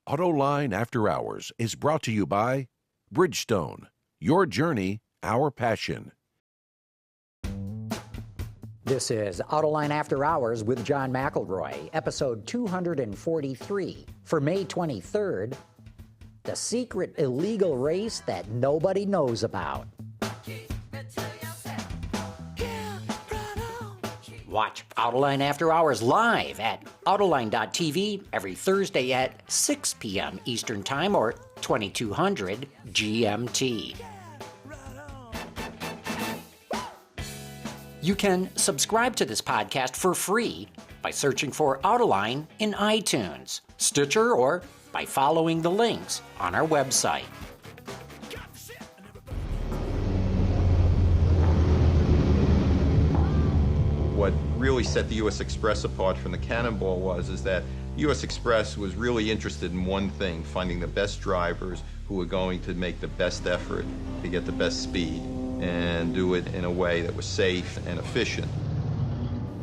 Autoline After Hours is brought to you by Bridgestone. Your journey, our passion. This is Autoline After Hours with John McElroy, episode 243 for May 23rd, the secret illegal race that nobody knows about. Watch Autoline After Hours live at Autoline.tv every Thursday at 6 p.m. Eastern Time or 2200 GMT. You can subscribe to this podcast for free by searching for Autoline in iTunes, Stitcher, or by following the links on our website. What really set the U.S. Express apart from the Cannonball is that U.S. Express was really interested in one thing, finding the best drivers who were going to make the best effort to get the best speed and do it in a way that was safe and efficient.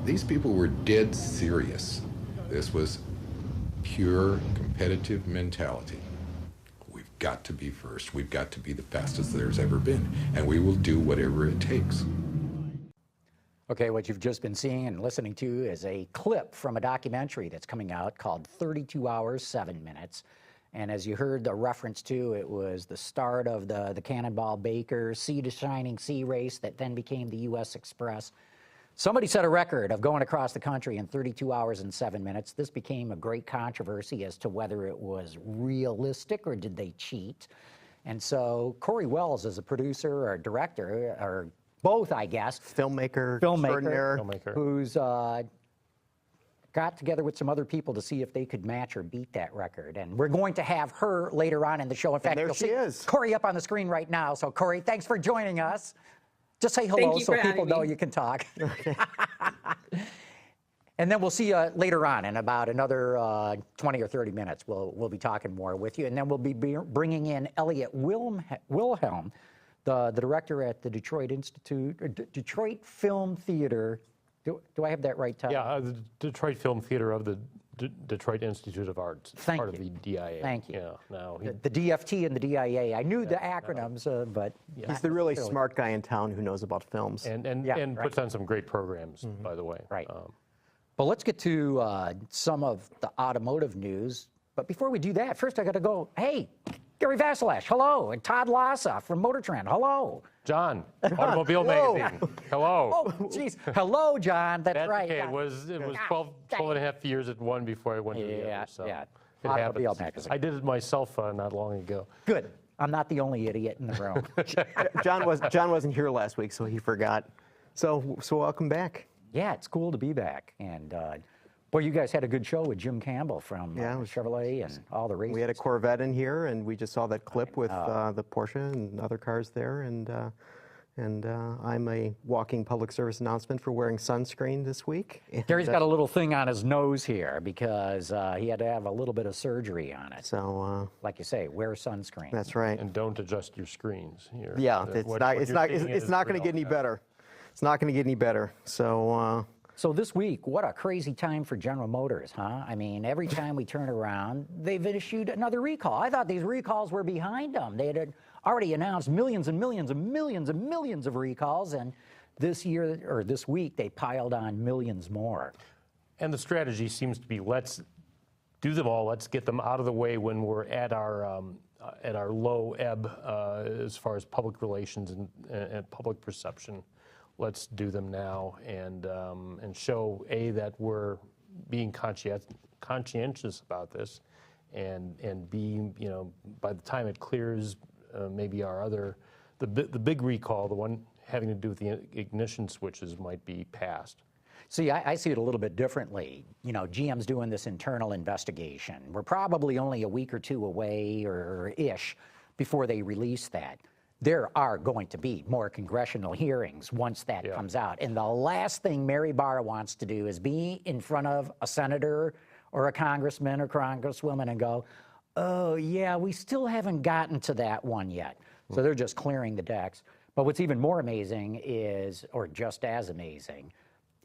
These people were dead serious. This was pure competitive mentality. We've got to be first. We've got to be the fastest there's ever been, and we will do whatever it takes. Okay, what you've just been seeing and listening to is a clip from a documentary that's coming out called 32 Hours, 7 Minutes. And as you heard the reference to, it was the start of the Cannonball Baker Sea to Shining Sea race that then became the U.S. Express. Somebody set a record of going across the country in 32 hours and 7 minutes. This became a great controversy as to whether it was realistic or did they cheat. And so Cory Wells is a producer or director, or both, I guess. Filmmaker, who's got together with some other people to see if they could match or beat that record. And we're going to have her later on in the show. In fact, there you'll she see is. Cory up on the screen right now. So, Cory, thanks for joining us. Just say hello so people know you can talk. Okay. And then we'll see you later on in about another 20 or 30 minutes. We'll be talking more with you. And then we'll be bringing in Elliot Wilhelm, the director at the Detroit Film Theater. Do I have that right, Todd? Yeah, the Detroit Film Theater of the Detroit Institute of Arts. Thank part you. of the DIA. Thank you. Yeah, now The DFT and the DIA. I knew the acronyms, but Yeah. He's the really smart guy in town who knows about films. and right. puts on some great programs, by the way. Right. But let's get to some of the automotive news. But before we do that, first I got to go, hey, Gary Vasilash, hello, and Todd Lassa from Motor Trend, hello. John, Automobile Magazine, hello. Oh, jeez, hello, John, that's right. Okay, it was 12 and a half years at one before I went to the other, so yeah. it Automobile happens. Magazine. I did it myself not long ago. Good. I'm not the only idiot in the room. John wasn't here last week, so he forgot. So welcome back. Yeah, it's cool to be back. And, boy, you guys had a good show with Jim Campbell from Chevrolet and all the races. We had a Corvette in here, and we just saw that clip with the Porsche and other cars there. And I'm a walking public service announcement for wearing sunscreen this week. Gary's got a little thing on his nose here because he had to have a little bit of surgery on it. So, like you say, wear sunscreen. that's right. And don't adjust your screens here. Yeah, it's not going to get any better. It's not going to get any better. So. So this week, what a crazy time for General Motors, huh? I mean, every time we turn around, they've issued another recall. I thought these recalls were behind them. They had already announced millions and millions and millions and millions of recalls, and this year, or this week, they piled on millions more. And the strategy seems to be, let's do them all. Let's get them out of the way when we're at our low ebb as far as public relations and public perception. Let's do them now and show that we're being conscientious about this, and B, by the time it clears, maybe the big recall, the one having to do with the ignition switches, might be passed. See, I see it a little bit differently. GM's doing this internal investigation. We're probably only a week or two away or ish before they release that. There are going to be more congressional hearings once that comes out. And the last thing Mary Barr wants to do is be in front of a senator or a congressman or congresswoman and go, oh, yeah, we still haven't gotten to that one yet. So they're just clearing the decks. But what's even more amazing is, or just as amazing,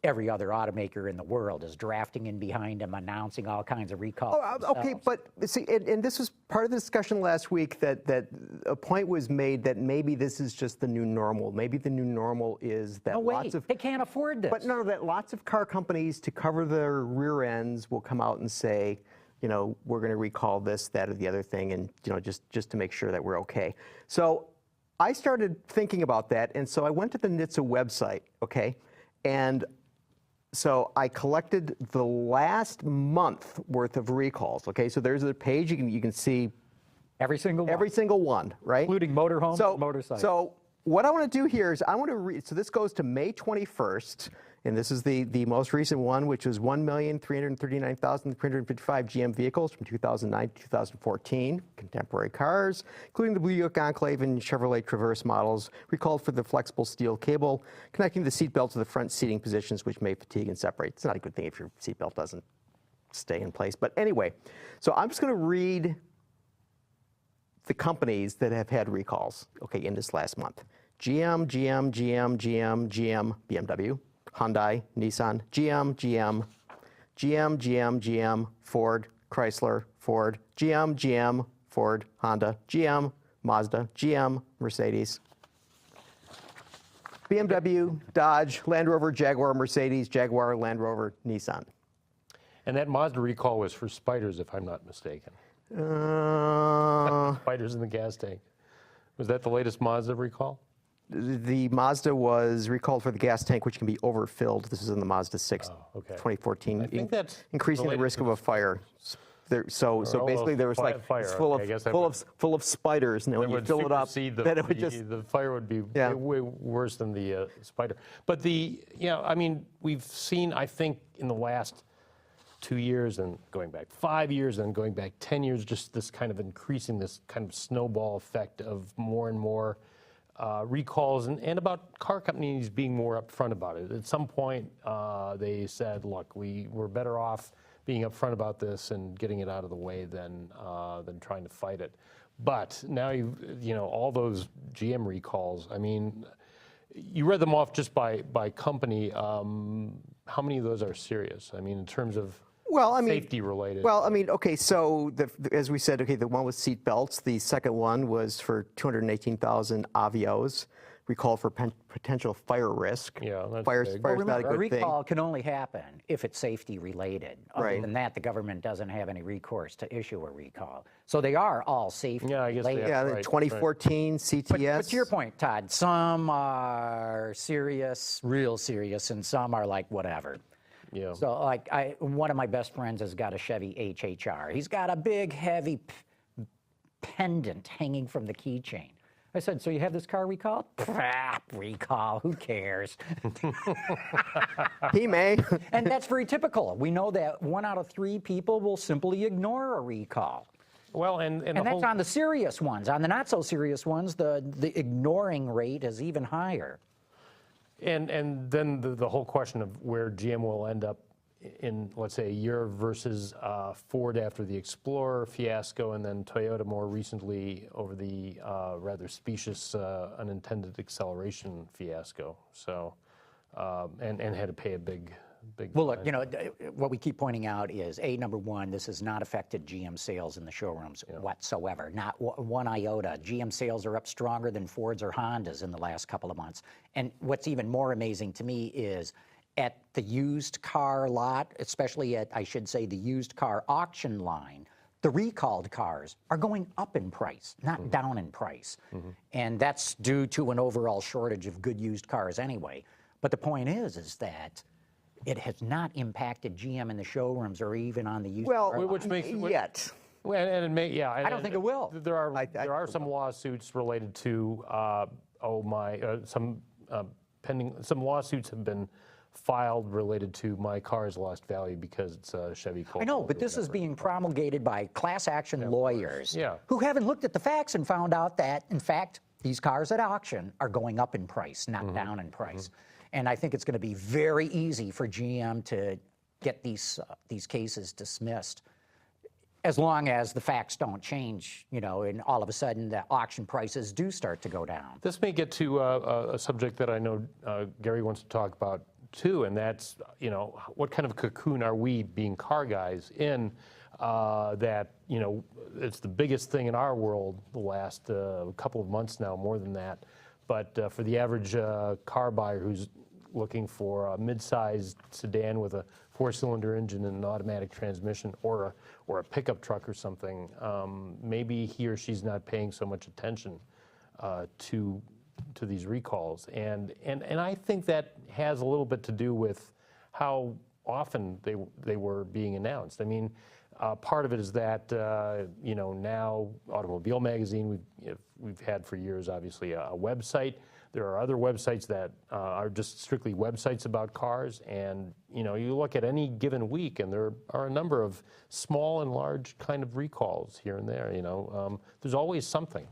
every other automaker in the world is drafting in behind them, announcing all kinds of recalls. Okay, but see, and this was part of the discussion last week that a point was made that maybe this is just the new normal. Maybe the new normal is that lots of... they can't afford this. But no, that lots of car companies, to cover their rear ends, will come out and say, you know, we're going to recall this, that, or the other thing, and, you know, just to make sure that we're okay. So I started thinking about that, and so I went to the NHTSA website, okay, and so I collected the last month worth of recalls. Okay, so there's a page you can see every single one, right? Including motorhomes and motorcycles. So what I want to do here is I want to read. So this goes to May 21st, and this is the most recent one, which was 1,339,355 GM vehicles from 2009 to 2014, contemporary cars, including the Blue York Enclave and Chevrolet Traverse models, recalled for the flexible steel cable connecting the seatbelt to the front seating positions, which may fatigue and separate. It's not a good thing if your seatbelt doesn't stay in place. But anyway, so I'm just going to read the companies that have had recalls, okay, in this last month. GM, BMW, Hyundai, Nissan, GM, Ford, Chrysler, Ford, GM, Ford, Honda, GM, Mazda, GM, Mercedes, BMW, Dodge, Land Rover, Jaguar, Mercedes, Jaguar, Land Rover, Nissan. And that Mazda recall was for spiders, if I'm not mistaken. Spiders in the gas tank. Was that the latest Mazda recall? The Mazda was recalled for the gas tank, which can be overfilled. This is in the Mazda 6, 2014, I think that's increasing the risk of a fire. So basically, there was like it's full of spiders, and when you fill it up, then it would just the fire would be way worse than the spider. But I mean, we've seen, I think, in the last 2 years and going back 5 years and going back 10 years, just this kind of increasing this kind of snowball effect of more and more recalls and about car companies being more upfront about it. At some point, they said, look, we're better off being upfront about this and getting it out of the way than trying to fight it. But now, all those GM recalls, I mean, you read them off just by company. How many of those are serious? I mean, in terms of safety related. Well, I mean, okay, so as we said, okay, the one with seat belts. The second one was for 218,000 Avios, recalled for potential fire risk. Yeah, that's fire's big. not a good a recall thing. can only happen if it's safety related. Other than that, the government doesn't have any recourse to issue a recall. So they are all safety related. Yeah, the 2014 CTS. But to your point, Todd, some are serious, real serious, and some are like whatever. Yeah. So like one of my best friends has got a Chevy HHR. He's got a big, heavy pendant hanging from the keychain. I said, so you have this car recalled? Recall, who cares? He may. And that's very typical. We know that 1 out of 3 people will simply ignore a recall. Well, and that's on the serious ones. On the not so serious ones, the ignoring rate is even higher. And then the whole question of where GM will end up in, let's say, a year versus Ford after the Explorer fiasco, and then Toyota more recently over the rather specious unintended acceleration fiasco. So, and had to pay a big. Well, look, what we keep pointing out is, number one, this has not affected GM sales in the showrooms whatsoever. Not one iota. GM sales are up stronger than Ford's or Honda's in the last couple of months. And what's even more amazing to me is at the used car lot, especially at, I should say, the used car auction line, the recalled cars are going up in price, not down in price. And that's due to an overall shortage of good used cars anyway. But the point is that it has not impacted GM in the showrooms or even on the used car. Which makes yet. Well, and it may, yeah. I don't think it will. There are some lawsuits related to some lawsuits have been filed related to my car's lost value because it's a Chevy Colt. I know, but this is being promulgated by class action lawyers who haven't looked at the facts and found out that, in fact, these cars at auction are going up in price, not down in price. And I think it's going to be very easy for GM to get these cases dismissed, as long as the facts don't change, and all of a sudden the auction prices do start to go down. This may get to a subject that I know Gary wants to talk about too, and that's, you know, what kind of cocoon are we, being car guys, in that, you know, it's the biggest thing in our world the last couple of months now, more than that. But for the average car buyer who's looking for a mid-sized sedan with a 4-cylinder engine and an automatic transmission, or a pickup truck or something, maybe he or she's not paying so much attention to these recalls, and I think that has a little bit to do with how often they were being announced. I mean, part of it is that you know, now Automobile Magazine we've had for years, obviously a website. There are other websites that are just strictly websites about cars, and you know, you look at any given week, and there are a number of small and large kind of recalls here and there. You know, there's always something.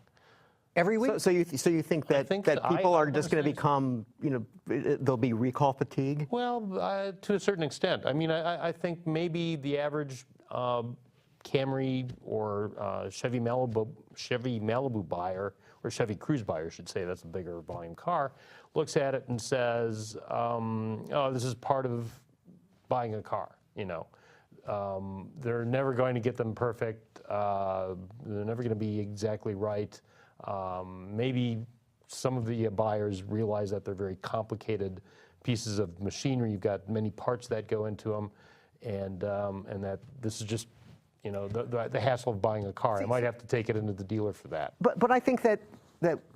Every week. So you think that people are just going to become, you know, there'll be recall fatigue? Well, to a certain extent. I mean, I think maybe the average Camry or Chevy Malibu buyer, or Chevy Cruze buyer, I should say, that's a bigger volume car, looks at it and says, oh, this is part of buying a car, you know. They're never going to get them perfect. They're never going to be exactly right. Maybe some of the buyers realize that they're very complicated pieces of machinery. You've got many parts that go into them, and that this is just, you know, the hassle of buying a car. I might have to take it into the dealer for that. But I think that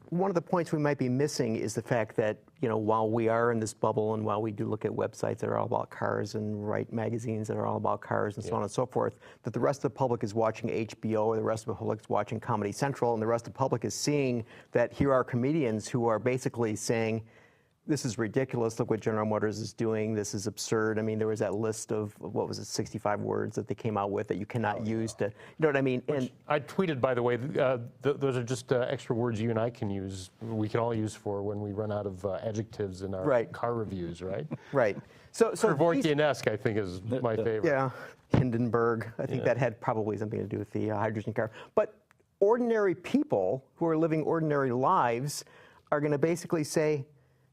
one of the points we might be missing is the fact that, you know, while we are in this bubble, and while we do look at websites that are all about cars and write magazines that are all about cars and so on and so forth, that the rest of the public is watching HBO, or the rest of the public is watching Comedy Central, and the rest of the public is seeing that here are comedians who are basically saying, this is ridiculous, look what General Motors is doing, this is absurd. I mean, there was that list of, what was it, 65 words that they came out with that you cannot use to, you know what I mean? And I tweeted, by the way, those are just extra words you and I can use, we can all use for when we run out of adjectives in our car reviews, right? Right. So Kevorkian-esque, I think, is my favorite. Yeah, Hindenburg, I think that had probably something to do with the hydrogen car. But ordinary people who are living ordinary lives are going to basically say,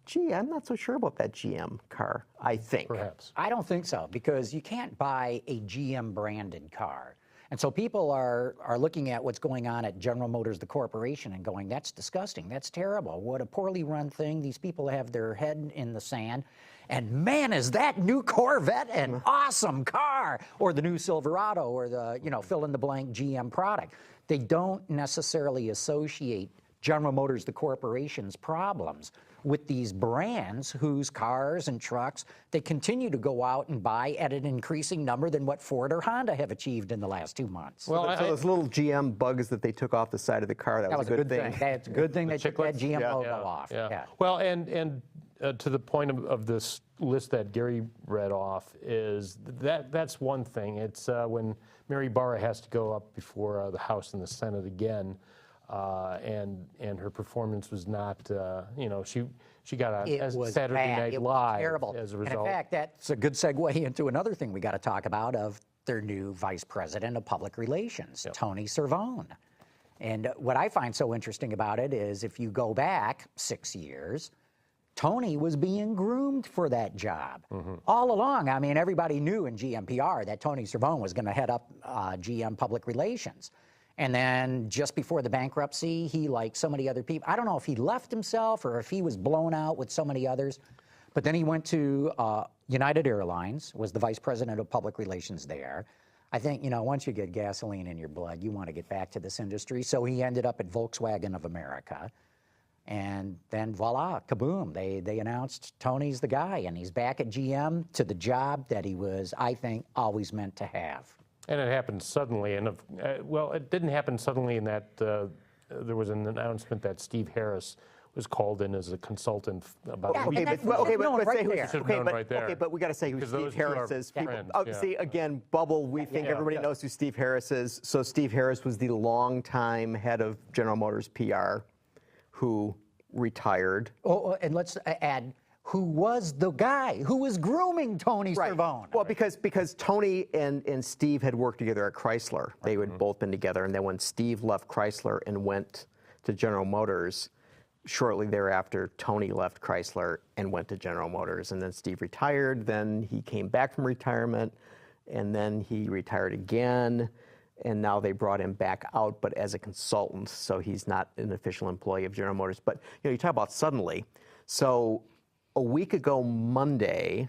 gee, I'm not so sure about that GM car, I think. Perhaps. I don't think so, because you can't buy a GM branded car. And so people are looking at what's going on at General Motors, the corporation, and going, that's disgusting, that's terrible, what a poorly run thing, these people have their head in the sand, and man, is that new Corvette an awesome car, or the new Silverado, or the, you know, fill in the blank GM product. They don't necessarily associate General Motors, the corporation's problems with these brands whose cars and trucks they continue to go out and buy at an increasing number than what Ford or Honda have achieved in the last 2 months. Well, so those little GM bugs that they took off the side of the car, that was a good thing. That's a good thing they took that GM logo off. Yeah. Well, and to the point of this list that Gary read off, is that's one thing. It's when Mary Barra has to go up before the House and the Senate again. And her performance was not, you know, she got a Saturday Night Live terrible. As a result. And in fact, that's a good segue into another thing we got to talk about, of their new vice president of public relations, Tony Cervone. And what I find so interesting about it is, if you go back 6 years, Tony was being groomed for that job all along. I mean, everybody knew in GMPR that Tony Cervone was going to head up GM public relations. And then just before the bankruptcy, he, like so many other people, I don't know if he left himself or if he was blown out with so many others, but then he went to United Airlines, was the vice president of public relations there. I think, you know, once you get gasoline in your blood, you want to get back to this industry. So he ended up at Volkswagen of America. And then voila, kaboom, they announced Tony's the guy, and he's back at GM to the job that he was, I think, always meant to have. And it happened suddenly, and well, it didn't happen suddenly in that there was an announcement that Steve Harris was called in as a consultant about. Yeah, Okay, but we got to say who Steve Harris is. See, again, bubble. We think everybody knows who Steve Harris is. So Steve Harris was the longtime head of General Motors PR, who retired. Oh, and let's add, who was the guy who was grooming Tony Cervone. Well, because Tony and Steve had worked together at Chrysler. They had both been together. And then when Steve left Chrysler and went to General Motors, shortly thereafter, Tony left Chrysler and went to General Motors. And then Steve retired. Then he came back from retirement. And then he retired again. And now they brought him back out, but as a consultant. So he's not an official employee of General Motors. But you talk about suddenly. So a week ago Monday,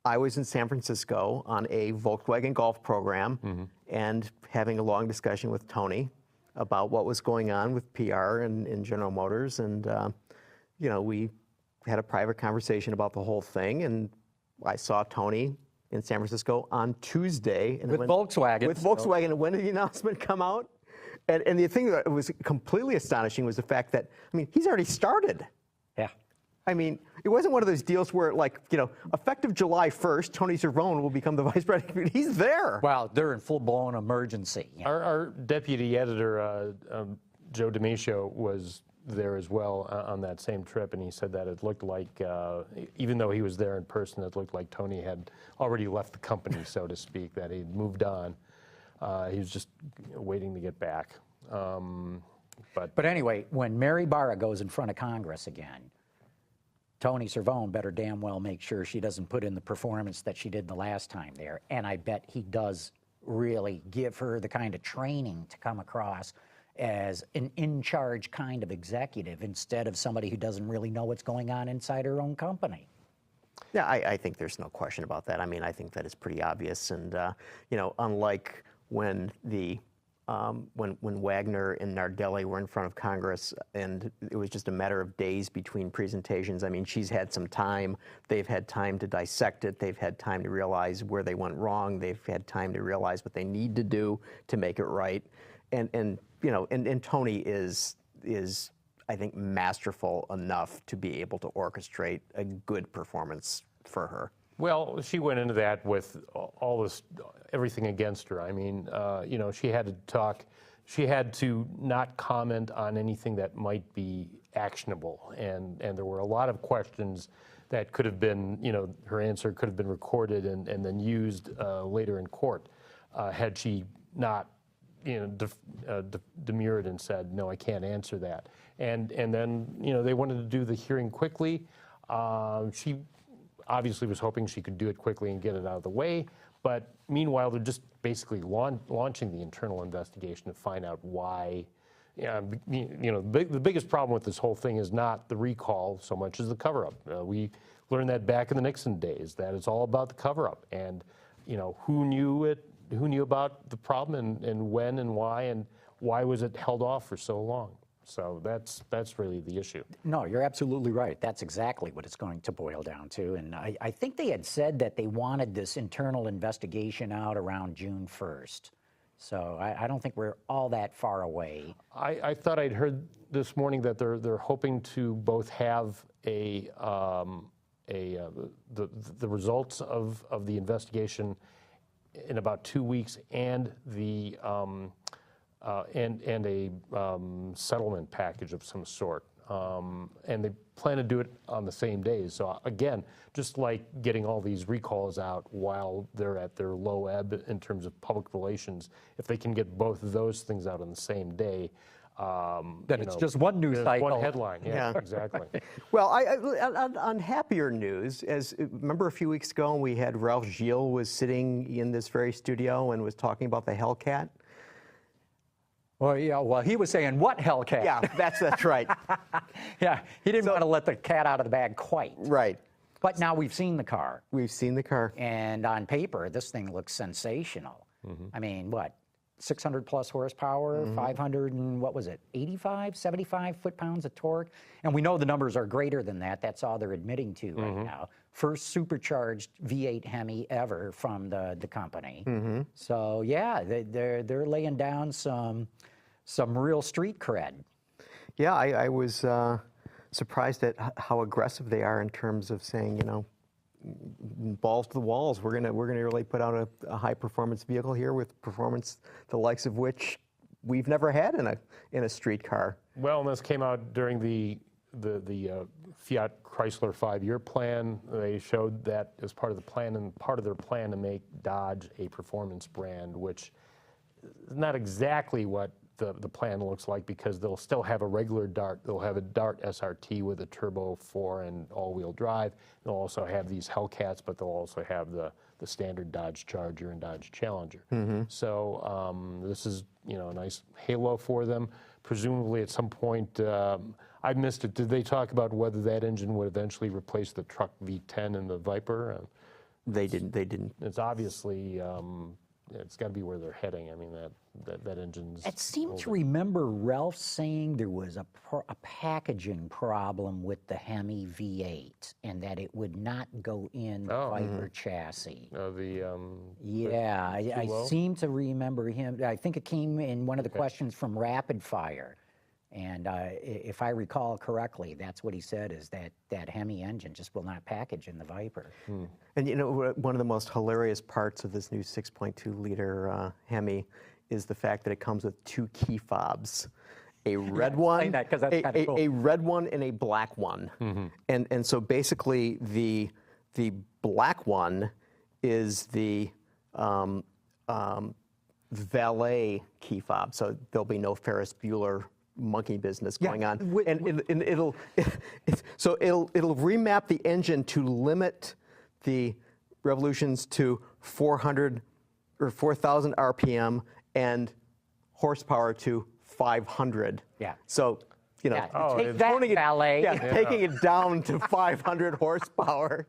I was in San Francisco on a Volkswagen Golf program and having a long discussion with Tony about what was going on with PR in General Motors. And, we had a private conversation about the whole thing. And I saw Tony in San Francisco on Tuesday. And with Volkswagen. With Volkswagen. And when did the announcement come out? And the thing that was completely astonishing was the fact that, he's already started. Yeah. It wasn't one of those deals where, effective July 1st, Tony Cervone will become the vice president. He's there. Well, they're in full-blown emergency. Our deputy editor, Joe D'Amicio, was there as well on that same trip, and he said that it looked like, even though he was there in person, it looked like Tony had already left the company, so to speak, that he'd moved on. He was just waiting to get back. But anyway, when Mary Barra goes in front of Congress again, Tony Cervone better damn well make sure she doesn't put in the performance that she did the last time there. And I bet he does really give her the kind of training to come across as an in-charge kind of executive instead of somebody who doesn't really know what's going on inside her own company. Yeah, I think there's no question about that. I think that is pretty obvious. And, unlike when when Wagner and Nardelli were in front of Congress and it was just a matter of days between presentations. She's had some time. They've had time to dissect it. They've had time to realize where they went wrong. They've had time to realize what they need to do to make it right. And Tony is I think masterful enough to be able to orchestrate a good performance for her. Well, she went into that with all this, everything against her. She had to talk, she had to not comment on anything that might be actionable. And there were a lot of questions that could have been, her answer could have been recorded and then used later in court had she not, demurred and said, no, I can't answer that. And then, they wanted to do the hearing quickly. She obviously was hoping she could do it quickly and get it out of the way. But meanwhile, they're just basically launching the internal investigation to find out why. The biggest problem with this whole thing is not the recall so much as the cover-up. We learned that back in the Nixon days, that it's all about the cover-up. And, who knew about the problem and when and why was it held off for so long? So that's really the issue. No, you're absolutely right. That's exactly what it's going to boil down to. And I think they had said that they wanted this internal investigation out around June 1st. So I don't think we're all that far away. I thought I'd heard this morning that they're hoping to both have the results of the investigation in about 2 weeks and the and a settlement package of some sort. And they plan to do it on the same days. So again, just like getting all these recalls out while they're at their low ebb in terms of public relations, if they can get both of those things out on the same day, then it's just one news cycle. One headline, yeah. Exactly. Well, on happier news, remember a few weeks ago we had Ralph Gilles was sitting in this very studio and was talking about the Hellcat. Well, yeah. Well, he was saying, "What Hellcat?" Yeah, that's right. Yeah, he didn't want to let the cat out of the bag quite. Right. But now we've seen the car. We've seen the car. And on paper, this thing looks sensational. Mm-hmm. 600 plus horsepower, 500 and what was it, 85, 75 foot-pounds of torque? And we know the numbers are greater than that. That's all they're admitting to right now. First supercharged V8 Hemi ever from the company. So yeah, they're laying down some real street cred. Yeah, I was surprised at how aggressive they are in terms of saying, balls to the walls. We're gonna really put out a high performance vehicle here with performance the likes of which we've never had in a street car. Well, and this came out during the Fiat Chrysler 5-year plan. They showed that as part of the plan and part of their plan to make Dodge a performance brand, which is not exactly what the plan looks like, because they'll still have a regular Dart. They'll have a Dart SRT with a Turbo 4 and all-wheel drive. They'll also have these Hellcats, but they'll also have the standard Dodge Charger and Dodge Challenger. So this is, a nice halo for them. Presumably at some point, I missed it. Did they talk about whether that engine would eventually replace the truck V10 and the Viper? They didn't. It's obviously, it's got to be where they're heading. I mean, that engine's... I seem to remember Ralph saying there was a packaging problem with the Hemi V8 and that it would not go in the Viper chassis. Yeah, I seem to remember him. I think it came in one of the questions from Rapid Fire. And if I recall correctly, that's what he said, is that Hemi engine just will not package in the Viper. And one of the most hilarious parts of this new 6.2 liter Hemi is the fact that it comes with 2 key fobs, a red one, that, 'cause that's kinda cool. a red one and a black one. And so basically the black one is the valet key fob, so there'll be no Ferris Bueller monkey business going on, and it'll remap the engine to limit the revolutions to 400 or 4,000 RPM and horsepower to 500. Yeah. So take that, valet. Taking it down to 500 horsepower.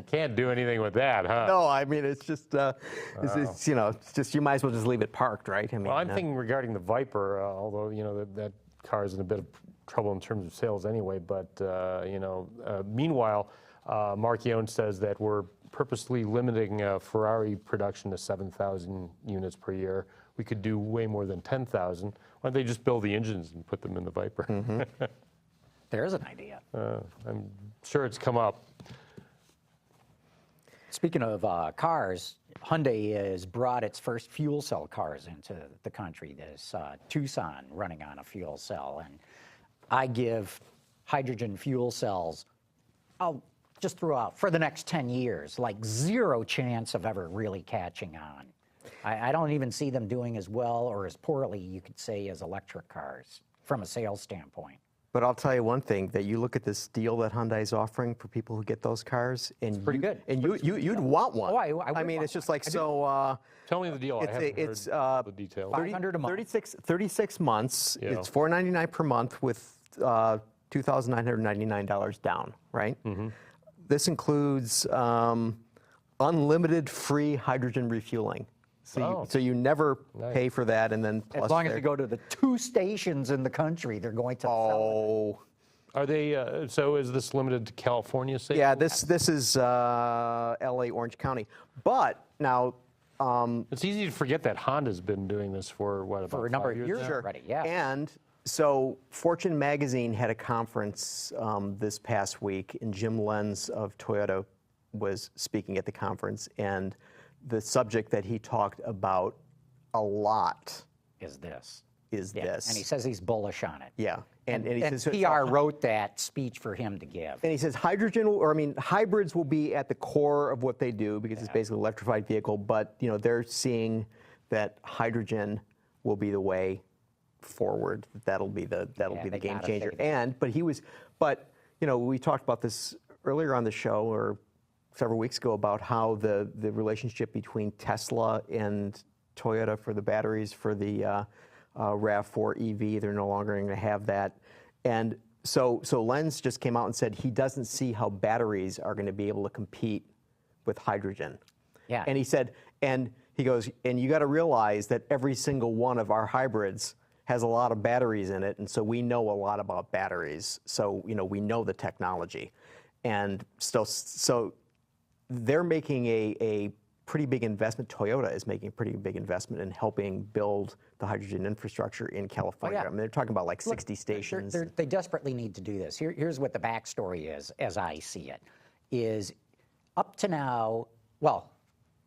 Can't do anything with that, huh? No, I mean, it's just, it's just, you might as well just leave it parked, right? I mean, well, I'm thinking regarding the Viper, although, that car is in a bit of trouble in terms of sales anyway, but, meanwhile, Mark Yone says that we're purposely limiting Ferrari production to 7,000 units per year. We could do way more than 10,000. Why don't they just build the engines and put them in the Viper? There's an idea. I'm sure it's come up. Speaking of cars, Hyundai has brought its first fuel cell cars into the country. There's Tucson running on a fuel cell, and I give hydrogen fuel cells, I'll just throw out, for the next 10 years, like 0 chance of ever really catching on. I don't even see them doing as well or as poorly, you could say, as electric cars from a sales standpoint. But I'll tell you one thing, that you look at this deal that Hyundai is offering for people who get those cars, and pretty good. And you'd want one. Oh, I mean, it's just like, Tell me the deal. I haven't heard the details. 500 a month. 36 months. Yeah. It's $499 per month with $2,999 down, right? This includes unlimited free hydrogen refueling. So you never pay for that, and then plus as long as you go to the 2 stations in the country, they're going to sell it. Are they? So is this limited to California? Say? Yeah, this is L.A. Orange County, but now it's easy to forget that Honda's been doing this for about a number of years now? already. Yeah, and so Fortune magazine had a conference this past week, and Jim Lenz of Toyota was speaking at the conference, and the subject that he talked about a lot is this. this. And he says he's bullish on it. Yeah. And he says, PR wrote that speech for him to give. And he says hybrids will be at the core of what they do, because it's basically an electrified vehicle, but they're seeing that hydrogen will be the way forward. That'll be the game changer. But we talked about this earlier on the show, or several weeks ago, about how the relationship between Tesla and Toyota for the batteries for the RAV4 EV, they're no longer going to have that. And so Lenz just came out and said he doesn't see how batteries are going to be able to compete with hydrogen. Yeah. And he said, and he goes, and you got to realize that every single one of our hybrids has a lot of batteries in it, and so we know a lot about batteries. So we know the technology, and so they're making a pretty big investment. Toyota is making a pretty big investment in helping build the hydrogen infrastructure in California. I mean, they're talking about like 60 stations. They desperately need to do this. Here's what the backstory is, as I see it, is up to now, well,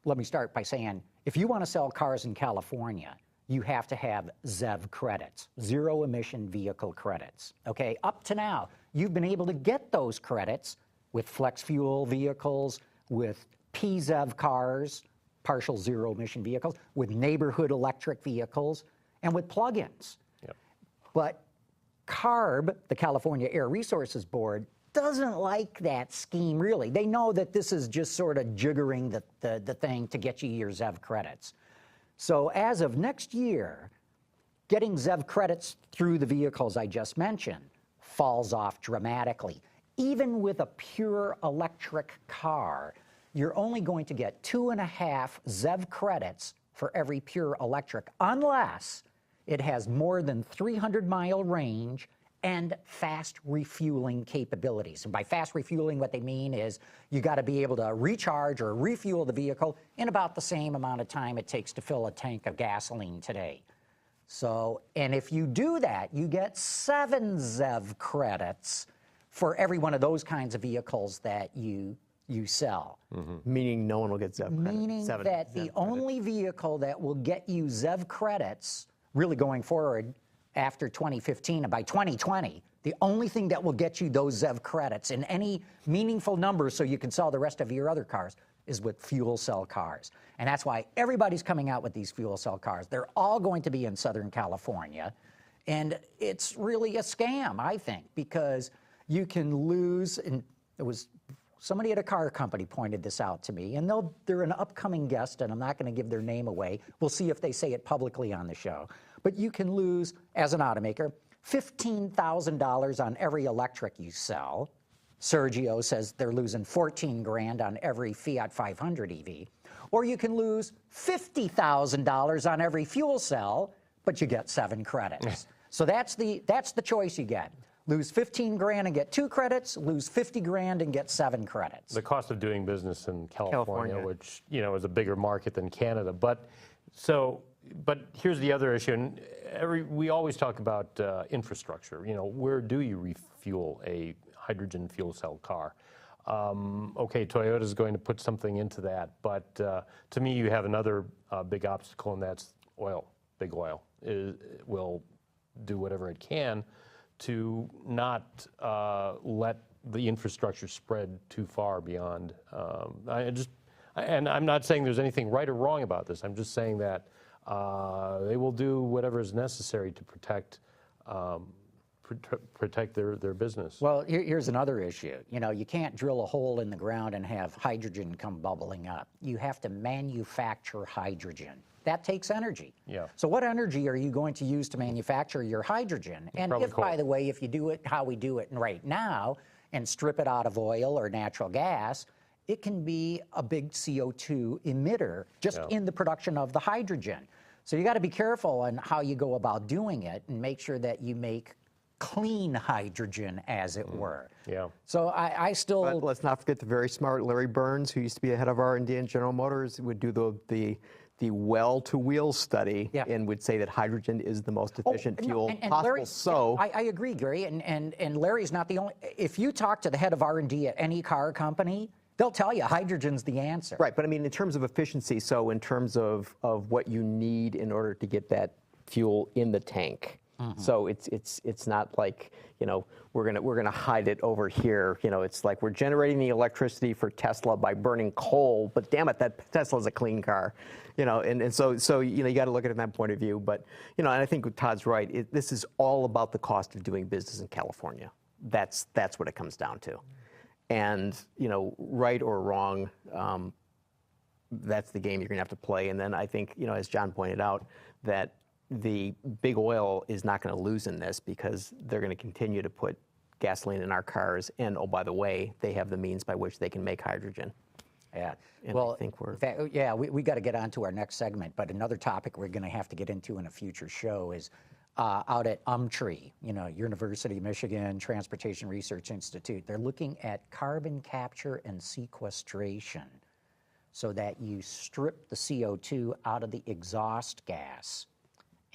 let me start by saying, if you want to sell cars in California, you have to have ZEV credits, zero emission vehicle credits. Okay, up to now, you've been able to get those credits with flex fuel vehicles, with PZEV cars, partial zero emission vehicles, with neighborhood electric vehicles, and with plug-ins. Yep. But CARB, the California Air Resources Board, doesn't like that scheme, really. They know that this is just sort of jiggering the thing to get you your ZEV credits. So as of next year, getting ZEV credits through the vehicles I just mentioned falls off dramatically. Even with a pure electric car, you're only going to get 2.5 ZEV credits for every pure electric, unless it has more than 300-mile range and fast refueling capabilities. And by fast refueling, what they mean is you got to be able to recharge or refuel the vehicle in about the same amount of time it takes to fill a tank of gasoline today. So, and if you do that, you get 7 ZEV credits for every one of those kinds of vehicles that you sell. Meaning no one will get ZEV credits. Meaning that the only vehicle that will get you ZEV credits, really going forward after 2015 and by 2020, the only thing that will get you those ZEV credits in any meaningful number so you can sell the rest of your other cars is with fuel cell cars. And that's why everybody's coming out with these fuel cell cars. They're all going to be in Southern California. And it's really a scam, I think, because you can lose, and it was somebody at a car company pointed this out to me, and they're an upcoming guest, and I'm not going to give their name away. We'll see if they say it publicly on the show. But you can lose, as an automaker, $15,000 on every electric you sell. Sergio says they're losing $14,000 on every Fiat 500 EV. Or you can lose $50,000 on every fuel cell, but you get 7 credits. So that's the choice you get. Lose $15,000 and get 2 credits, lose $50,000 and get 7 credits. The cost of doing business in California, which, you know, is a bigger market than Canada. But here's the other issue, and we always talk about infrastructure. You know, where do you refuel a hydrogen fuel cell car? Okay, Toyota is going to put something into that, but to me, you have another big obstacle, and that's oil. Big oil will do whatever it can to not let the infrastructure spread too far beyond. And I'm not saying there's anything right or wrong about this. I'm just saying that they will do whatever is necessary to protect their business. Well, here's another issue. You know, you can't drill a hole in the ground and have hydrogen come bubbling up. You have to manufacture hydrogen. That takes energy. Yeah. So what energy are you going to use to manufacture your hydrogen? And if, by the way, if you do it how we do it right now and strip it out of oil or natural gas, it can be a big CO2 emitter just in the production of the hydrogen. So you got to be careful on how you go about doing it and make sure that you make clean hydrogen, as it were. Yeah. So I still... But let's not forget the very smart Larry Burns, who used to be the head of R&D in General Motors, would do the well-to-wheel study and would say that hydrogen is the most efficient fuel possible. Larry, I agree, Gary, and Larry's not the only... If you talk to the head of R&D at any car company, they'll tell you hydrogen's the answer. Right, but I mean in terms of efficiency, so in terms of what you need in order to get that fuel in the tank. So it's not like, you know, we're gonna hide it over here. You know, it's like we're generating the electricity for Tesla by burning coal, but damn it, that Tesla's a clean car. You know, and so you know, you got to look at it from that point of view. But you know, and I think Todd's right. This is all about the cost of doing business in California. That's what it comes down to. And you know, right or wrong, that's the game you're gonna have to play. And then I think, you know, as John pointed out, that the big oil is not going to lose in this because they're going to continue to put gasoline in our cars. And oh, by the way, they have the means by which they can make hydrogen. Yeah. And well, I think we're... in fact, yeah, we got to get on to our next segment. But another topic we're going to have to get into in a future show is out at UMTRI, you know, University of Michigan Transportation Research Institute. They're looking at carbon capture and sequestration so that you strip the CO2 out of the exhaust gas.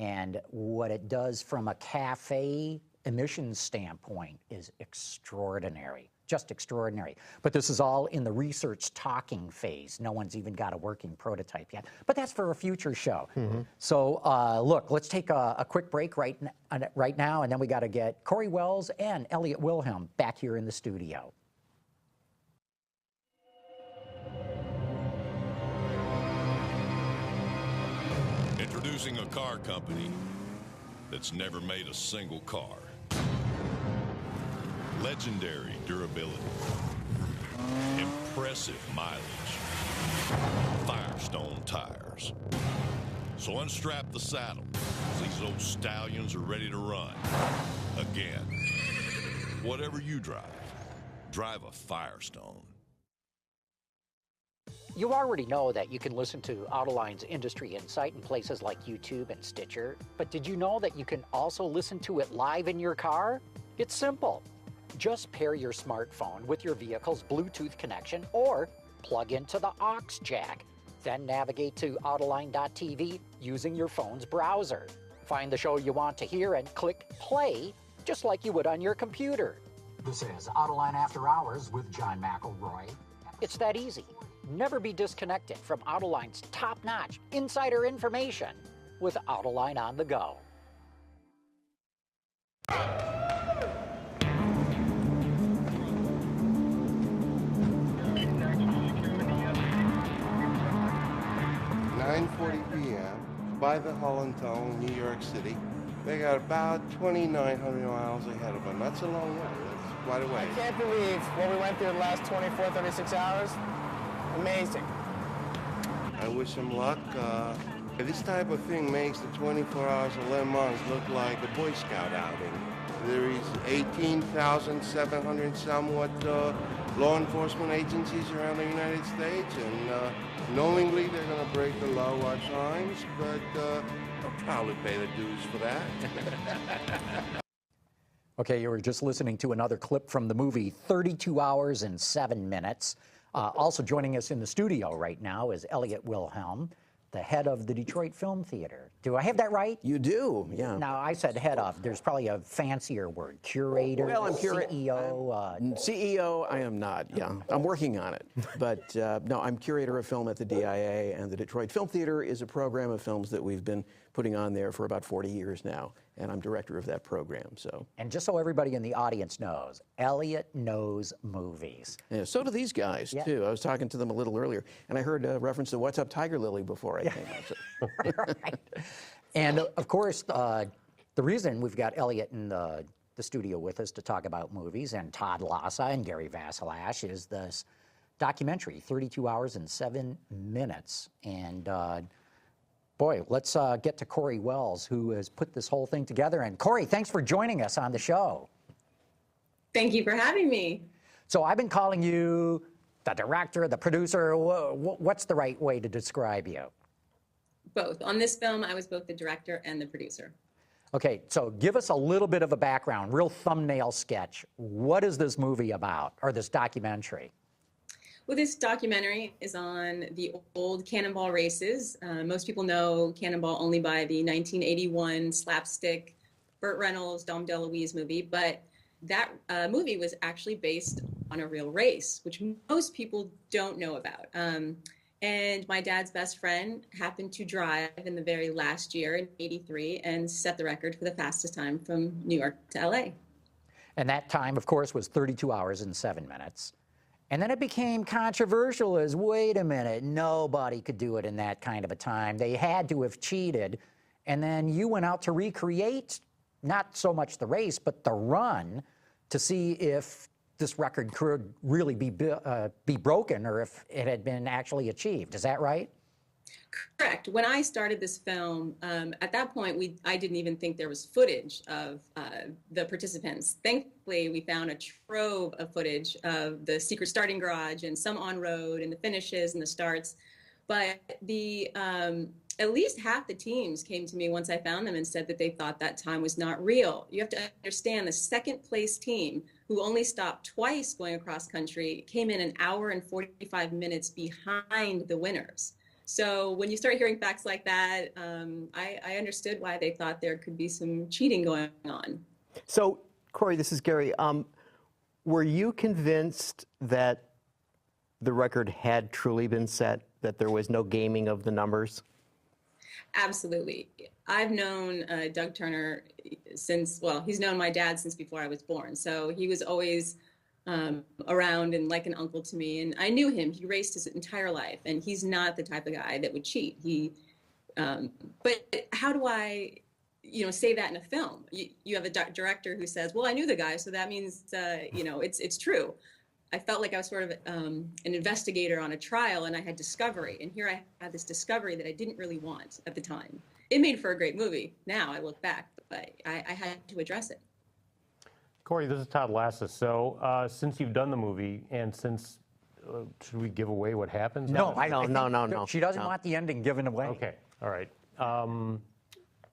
And what it does from a CAFE emissions standpoint is extraordinary, just extraordinary. But this is all in the research talking phase. No one's even got a working prototype yet. But that's for a future show. So look, let's take a quick break right now, and then we got to get Cory Wells and Elliot Wilhelm back here in the studio. Introducing Introducing a car company that's never made a single car. Legendary durability. Impressive mileage. Firestone tires. So unstrap the saddle. These old stallions are ready to run. Again. Whatever you drive a Firestone. You already know that you can listen to Autoline's Industry Insight in places like YouTube and Stitcher, but did you know that you can also listen to it live in your car? It's simple. Just pair your smartphone with your vehicle's Bluetooth connection or plug into the aux jack. Then navigate to Autoline.tv using your phone's browser. Find the show you want to hear and click play, just like you would on your computer. This is Autoline After Hours with John McElroy. It's that easy. Never be disconnected from Autoline's top-notch insider information with Autoline on the go. p.m. by the Hyundai, New York City. They got about 2,900 miles ahead of them. That's a long way. That's quite a way. I can't believe what we went through the last 24, 36 hours. Amazing. I wish them luck. This type of thing makes the 24 hours of Le Mans look like a Boy Scout outing. There is 18,700 somewhat law enforcement agencies around the United States, and knowingly they're going to break the law at times, but they'll probably pay the dues for that. Okay, you were just listening to another clip from the movie 32 Hours and 7 Minutes. Also joining us in the studio right now is Elliot Wilhelm, the head of the Detroit Film Theater. Do I have that right? You do, yeah. Now, I said head of. There's probably a fancier word. Curator, well, I'm CEO. CEO, I am not, yeah. I'm working on it. But no, I'm curator of film at the DIA, and the Detroit Film Theater is a program of films that we've been putting on there for about 40 years now, and I'm director of that program, so. And just so everybody in the audience knows, Elliot knows movies. Yeah, so do these guys, too. I was talking to them a little earlier, and I heard a reference to What's Up, Tiger Lily before I came out. So. Right. And, of course, the reason we've got Elliot in the studio with us to talk about movies, and Todd Lassa and Gary Vasilash, is this documentary, 32 Hours and 7 Minutes. And, boy, let's get to Cory Wells, who has put this whole thing together. And Cory, thanks for joining us on the show. Thank you for having me. So I've been calling you the director, the producer. What's the right way to describe you? Both. On this film, I was both the director and the producer. Okay, so give us a little bit of a background, real thumbnail sketch. What is this movie about, or this documentary? Well, this documentary is on the old Cannonball races. Most people know Cannonball only by the 1981 slapstick Burt Reynolds, Dom DeLuise movie, but that movie was actually based on a real race, which most people don't know about. And my dad's best friend happened to drive in the very last year in '83 and set the record for the fastest time from New York to LA. And that time, of course, was 32 hours and 7 minutes. And then it became controversial as, wait a minute, nobody could do it in that kind of a time. They had to have cheated. And then you went out to recreate, not so much the race, but the run, to see if this record could really be broken or if it had been actually achieved. Is that right? Correct. When I started this film, at that point, I didn't even think there was footage of the participants. Thankfully, we found a trove of footage of the secret starting garage and some on road and the finishes and the starts. But at least half the teams came to me once I found them and said that they thought that time was not real. You have to understand the second place team, who only stopped twice going across country, came in an hour and 45 minutes behind the winners. So when you start hearing facts like that, I understood why they thought there could be some cheating going on. So, Cory, this is Gary. Were you convinced that the record had truly been set, that there was no gaming of the numbers? Absolutely. I've known Doug Turner since, well, he's known my dad since before I was born. So he was always around and like an uncle to me. And I knew him. He raced his entire life. And he's not the type of guy that would cheat. He But how do I, say that in a film? You have a director who says, well, I knew the guy, so that means, it's true. I felt like I was sort of an investigator on a trial, and I had discovery. And here I had this discovery that I didn't really want at the time. It made for a great movie. Now I look back, but I had to address it. Cory, this is Todd Lassa. So since you've done the movie, and since, should we give away what happens? No, No. She doesn't want the ending given away. Okay, all right.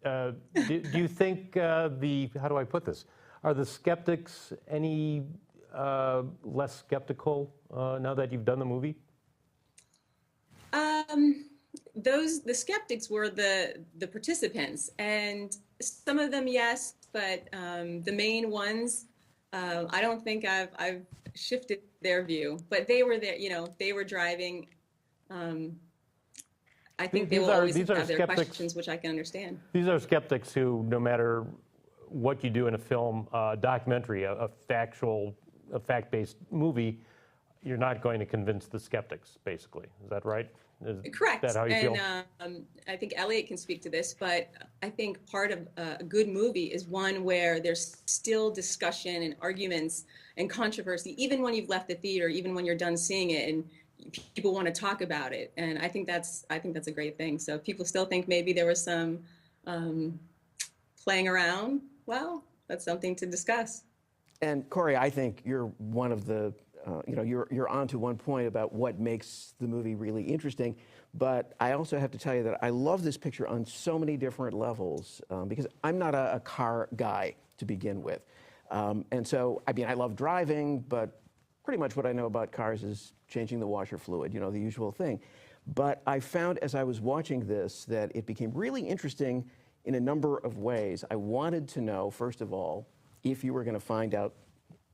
Do you think how do I put this? Are the skeptics any less skeptical now that you've done the movie? The skeptics were the participants, and some of them, yes, but the main ones, I don't think I've shifted their view, but they were there, they were driving. I think they will always have their questions, which I can understand. These are skeptics who, no matter what you do in a film, documentary, a fact-based movie, you're not going to convince the skeptics, basically. Is that right? Correct. Is that how you feel? And I think Elliot can speak to this, but I think part of a good movie is one where there's still discussion and arguments and controversy, even when you've left the theater, even when you're done seeing it, and people want to talk about it. And I think that's a great thing. So if people still think maybe there was some playing around, well, that's something to discuss. And Cory, I think you're one of the, you're onto one point about what makes the movie really interesting. But I also have to tell you that I love this picture on so many different levels because I'm not a car guy to begin with. And so, I love driving, but pretty much what I know about cars is changing the washer fluid, the usual thing. But I found as I was watching this that it became really interesting in a number of ways. I wanted to know, first of all, if you were going to find out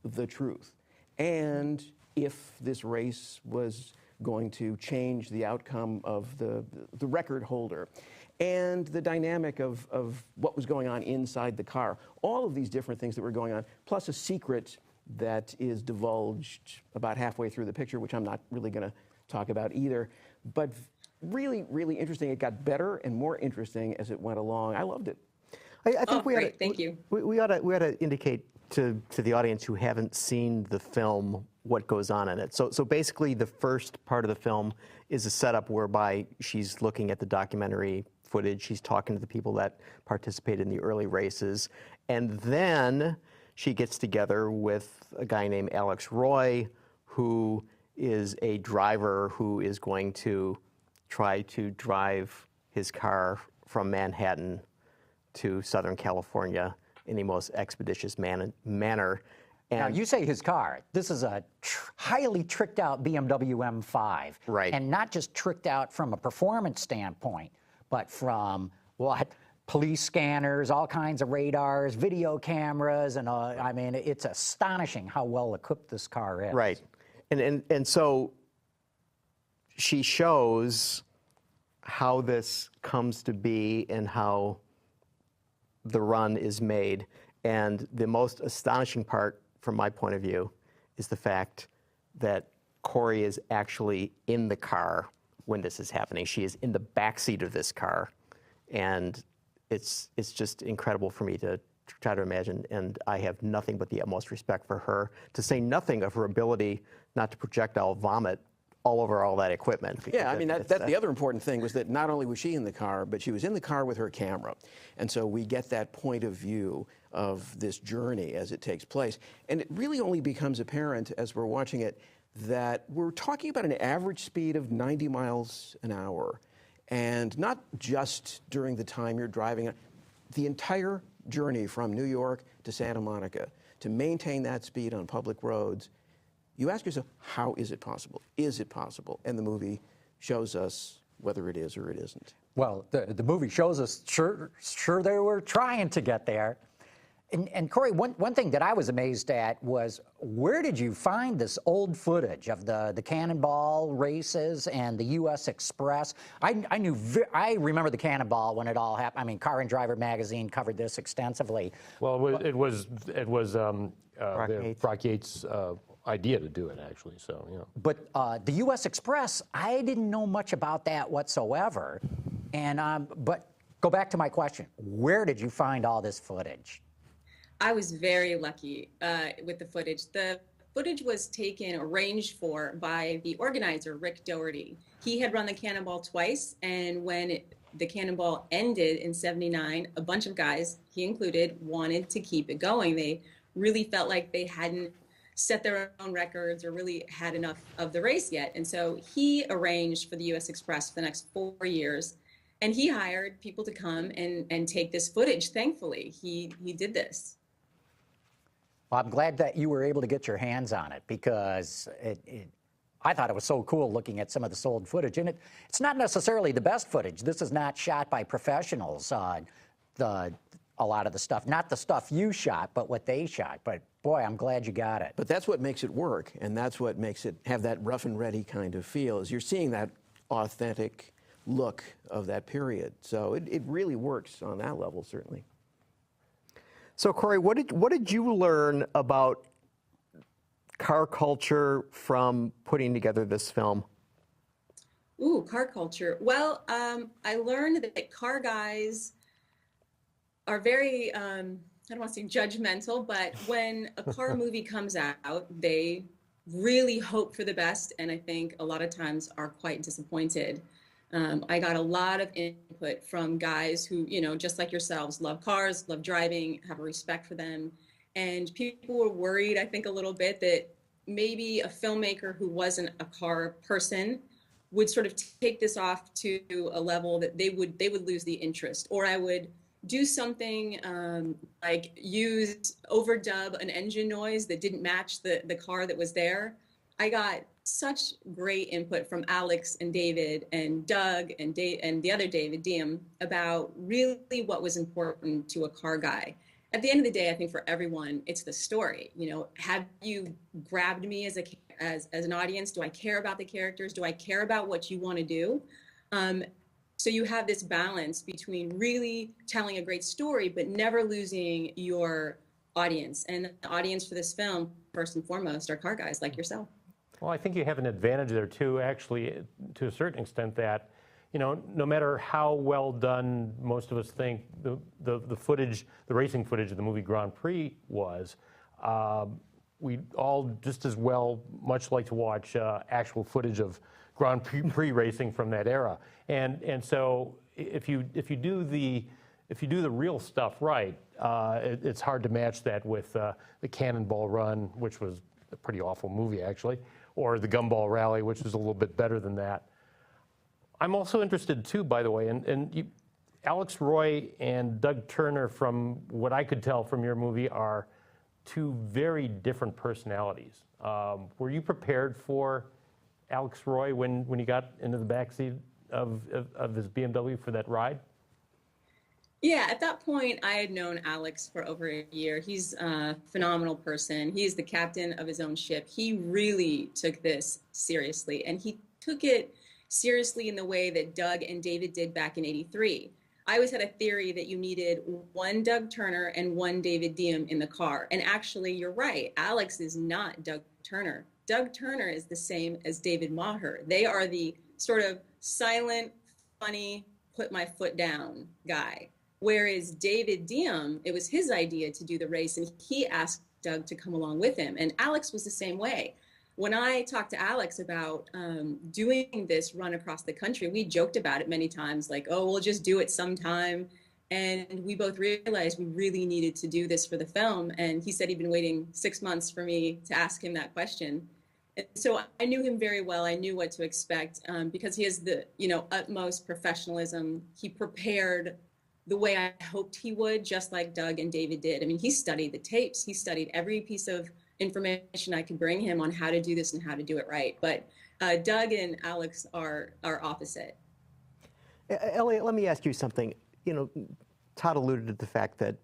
the truth, and if this race was going to change the outcome of the record holder, and the dynamic of what was going on inside the car. All of these different things that were going on, plus a secret that is divulged about halfway through the picture, which I'm not really going to talk about either. But really, really interesting. It got better and more interesting as it went along. I loved it. I think thank you. We ought to indicate to the audience who haven't seen the film what goes on in it. So basically, the first part of the film is a setup whereby she's looking at the documentary footage. She's talking to the people that participated in the early races, and then she gets together with a guy named Alex Roy, who is a driver who is going to try to drive his car from Manhattan to Southern California in the most expeditious manner. And now, you say his car. This is a highly tricked out BMW M5. Right. And not just tricked out from a performance standpoint, but from what? Police scanners, all kinds of radars, video cameras, and it's astonishing how well equipped this car is. Right. And so she shows how this comes to be and how the run is made. And the most astonishing part, from my point of view, is the fact that Cory is actually in the car when this is happening. She is in the backseat of this car. And it's just incredible for me to try to imagine, and I have nothing but the utmost respect for her, to say nothing of her ability not to projectile vomit all over all that equipment. Yeah, that's the other important thing was that not only was she in the car, but she was in the car with her camera. And so we get that point of view of this journey as it takes place. And it really only becomes apparent as we're watching it that we're talking about an average speed of 90 miles an hour. And not just during the time you're driving, the entire journey from New York to Santa Monica, to maintain that speed on public roads, you ask yourself, how is it possible? Is it possible? And the movie shows us whether it is or it isn't. Well, the movie shows us sure they were trying to get there. And Cory, one thing that I was amazed at was, where did you find this old footage of the Cannonball races and the U.S. Express? I remember the Cannonball when it all happened. Car and Driver magazine covered this extensively. Well, it was Brock Yates' idea to do it, actually. So But the U.S. Express, I didn't know much about that whatsoever. But go back to my question. Where did you find all this footage? I was very lucky with the footage. The footage was arranged for by the organizer, Rick Doherty. He had run the Cannonball twice, and when the Cannonball ended in '79, a bunch of guys, he included, wanted to keep it going. They really felt like they hadn't set their own records or really had enough of the race yet. And so he arranged for the U.S. Express for the next 4 years, and he hired people to come and take this footage. Thankfully, he did this. Well, I'm glad that you were able to get your hands on it, because I thought it was so cool looking at some of the sold footage. And it's not necessarily the best footage. This is not shot by professionals, a lot of the stuff. Not the stuff you shot, but what they shot. But boy, I'm glad you got it. But that's what makes it work, and that's what makes it have that rough and ready kind of feel, is you're seeing that authentic look of that period. So it really works on that level, certainly. So, Cory, what did you learn about car culture from putting together this film? Ooh, car culture. Well, I learned that car guys are very, I don't want to say judgmental, but when a car movie comes out, they really hope for the best, and I think a lot of times are quite disappointed. I got a lot of input from guys who, just like yourselves, love cars, love driving, have a respect for them. And people were worried, I think, a little bit that maybe a filmmaker who wasn't a car person would sort of take this off to a level that they would lose the interest. Or I would do something like overdub an engine noise that didn't match the car that was there. I got such great input from Alex and David and Doug and the other David Diem about really what was important to a car guy. At the end of the day, I think for everyone, it's the story. Have you grabbed me as an audience? Do I care about the characters? Do I care about what you want to do? So you have this balance between really telling a great story, but never losing your audience. And the audience for this film, first and foremost, are car guys like yourself. Well, I think you have an advantage there too, actually, to a certain extent, that, no matter how well done most of us think the footage, the racing footage of the movie Grand Prix was, we all just as well much like to watch actual footage of Grand Prix racing from that era. And so if you do the real stuff right, it's hard to match that with the Cannonball Run, which was a pretty awful movie actually, or the Gumball Rally, which was a little bit better than that. I'm also interested too, by the way, and Alex Roy and Doug Turner, from what I could tell from your movie, are two very different personalities. Were you prepared for Alex Roy when you got into the backseat of his BMW for that ride? Yeah, at that point, I had known Alex for over a year. He's a phenomenal person. He's the captain of his own ship. He really took this seriously, and he took it seriously in the way that Doug and David did back in '83. I always had a theory that you needed one Doug Turner and one David Diem in the car. And actually, you're right. Alex is not Doug Turner. Doug Turner is the same as David Maher. They are the sort of silent, funny, put my foot down guy. Whereas David Diem, it was his idea to do the race, and he asked Doug to come along with him. And Alex was the same way. When I talked to Alex about doing this run across the country, we joked about it many times, like, oh, we'll just do it sometime. And we both realized we really needed to do this for the film. And he said he'd been waiting 6 months for me to ask him that question. And so I knew him very well. I knew what to expect because he has the utmost professionalism. He prepared the way I hoped he would, just like Doug and David did. I mean, he studied the tapes. He studied every piece of information I could bring him on how to do this and how to do it right. But Doug and Alex are opposite. Elliot, let me ask you something. Todd alluded to the fact that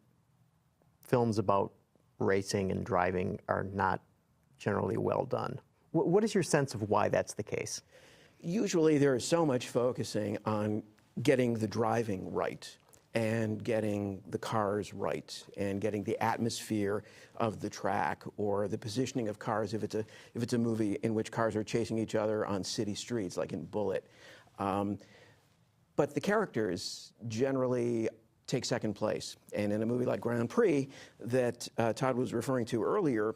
films about racing and driving are not generally well done. What is your sense of why that's the case? Usually there is so much focusing on getting the driving right and getting the cars right and getting the atmosphere of the track or the positioning of cars if it's a movie in which cars are chasing each other on city streets like in Bullitt. but the characters generally take second place. And in a movie like Grand Prix that Todd was referring to earlier,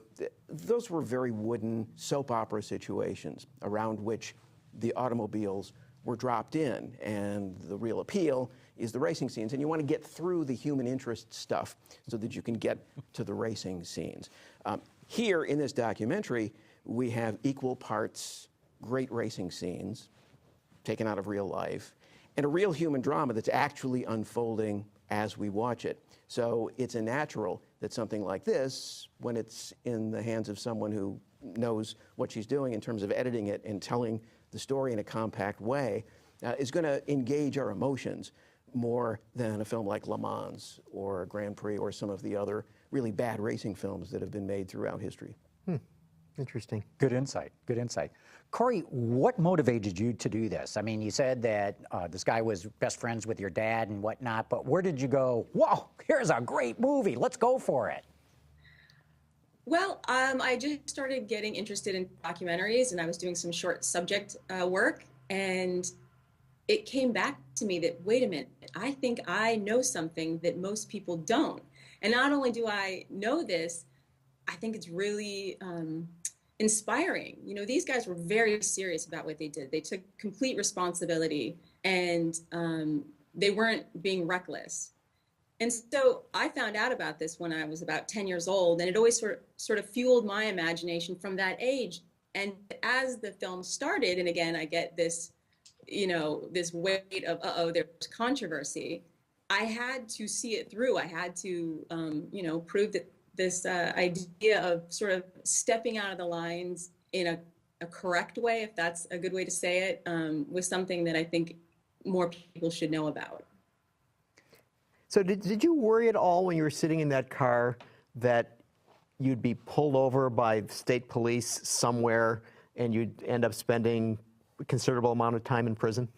those were very wooden soap opera situations around which the automobiles were dropped in. And the real appeal is the racing scenes. And you want to get through the human interest stuff so that you can get to the racing scenes. Here in this documentary, we have equal parts great racing scenes taken out of real life and a real human drama that's actually unfolding as we watch it. So it's a natural that something like this, when it's in the hands of someone who knows what she's doing in terms of editing it and telling the story in a compact way, is going to engage our emotions more than a film like Le Mans or Grand Prix or some of the other really bad racing films that have been made throughout history. Interesting. Good insight. Good insight. Cory, what motivated you to do this? I mean, you said that this guy was best friends with your dad and whatnot, but where did you go, whoa, here's a great movie, let's go for it? Well, I just started getting interested in documentaries, and I was doing some short subject work, and it came back to me that, wait a minute, I think I know something that most people don't. And not only do I know this, I think it's really inspiring. You know, these guys were very serious about what they did. They took complete responsibility, and they weren't being reckless. And so I found out about this when I was about 10 years old, and it always sort of fueled my imagination from that age. And as the film started, and again, I get this, you know, this weight of, uh-oh, there's controversy, I had to see it through. I had to, you know, prove that this idea of sort of stepping out of the lines in a correct way, if that's a good way to say it, was something that I think more people should know about. So did you worry at all when you were sitting in that car that you'd be pulled over by state police somewhere and you'd end up spending a considerable amount of time in prison?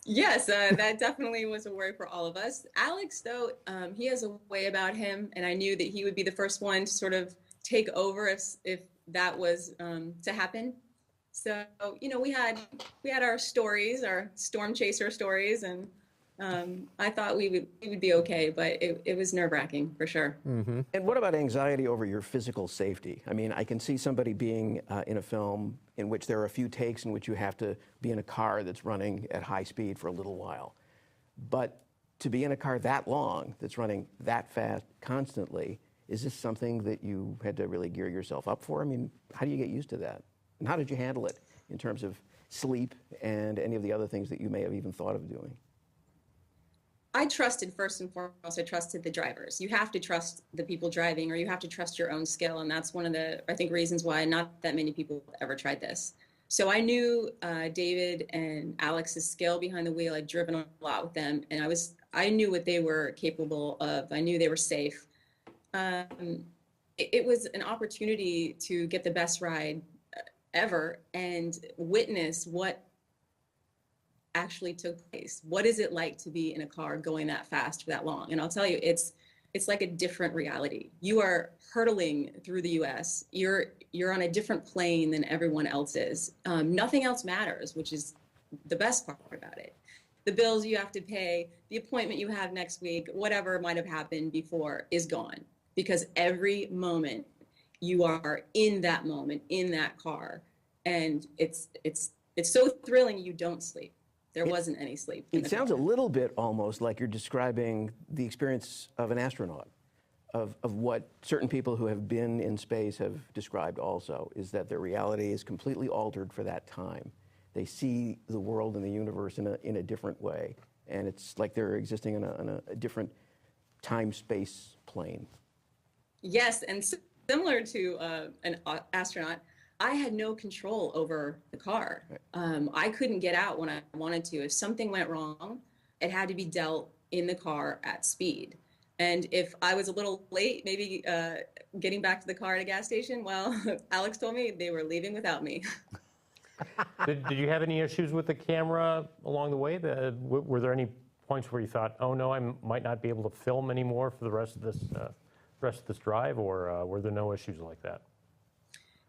Yes, that definitely was a worry for all of us. Alex, though, he has a way about him, and I knew that he would be the first one to sort of take over if that was to happen. So, you know, we had our stories, our storm chaser stories, and I thought we would be okay, but it was nerve-wracking for sure. Mm-hmm. And what about anxiety over your physical safety? I mean, I can see somebody being in a film in which there are a few takes in which you have to be in a car that's running at high speed for a little while. But to be in a car that long, that's running that fast constantly, is this something that you had to really gear yourself up for? I mean, how do you get used to that? And how did you handle it in terms of sleep and any of the other things that you may have even thought of doing? I trusted, first and foremost, I trusted the drivers. You have to trust the people driving, or you have to trust your own skill. And that's one of the, I think, reasons why not that many people have ever tried this. So I knew David and Alex's skill behind the wheel. I'd driven a lot with them, and I knew what they were capable of. I knew they were safe. It was an opportunity to get the best ride ever and witness what actually took place. What is it like to be in a car going that fast for that long? And I'll tell you, it's like a different reality. You are hurtling through the US. You're on a different plane than everyone else is. Nothing else matters, which is the best part about it. The bills you have to pay, the appointment you have next week, whatever might have happened before is gone, because every moment you are in that moment, in that car. And it's so thrilling you don't sleep. There wasn't any sleep. It sounds a little bit almost like you're describing the experience of an astronaut, of what certain people who have been in space have described also, is that their reality is completely altered for that time. They see the world and the universe in a different way, and it's like they're existing in a different time-space plane. Yes, and similar to an astronaut, I had no control over the car. I couldn't get out when I wanted to. If something went wrong, it had to be dealt in the car at speed. And if I was a little late, maybe getting back to the car at a gas station, well, Alex told me they were leaving without me. Did you have any issues with the camera along the way? Were there any points where you thought, oh no, I might not be able to film anymore for the rest of this drive, or were there no issues like that?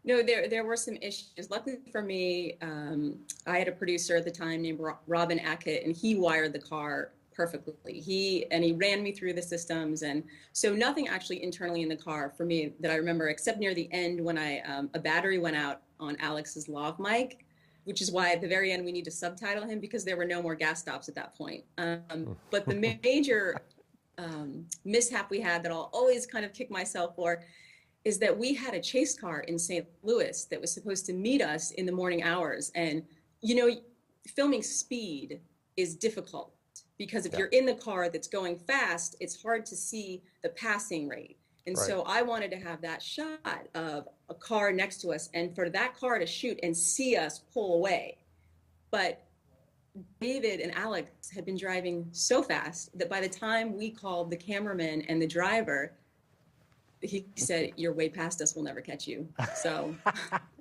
No, there were some issues. Luckily for me, I had a producer at the time named Robin Ackett, and he wired the car perfectly. He ran me through the systems, and so nothing actually internally in the car for me that I remember, except near the end when a battery went out on Alex's lav mic, which is why at the very end we need to subtitle him because there were no more gas stops at that point. But the major mishap we had that I'll always kind of kick myself for is that we had a chase car in St. Louis that was supposed to meet us in the morning hours. And, you know, filming speed is difficult because if you're in the car that's going fast, it's hard to see the passing rate. And so I wanted to have that shot of a car next to us and for that car to shoot and see us pull away. But David and Alex had been driving so fast that by the time we called the cameraman and the driver, he said, "You're way past us. We'll never catch you." So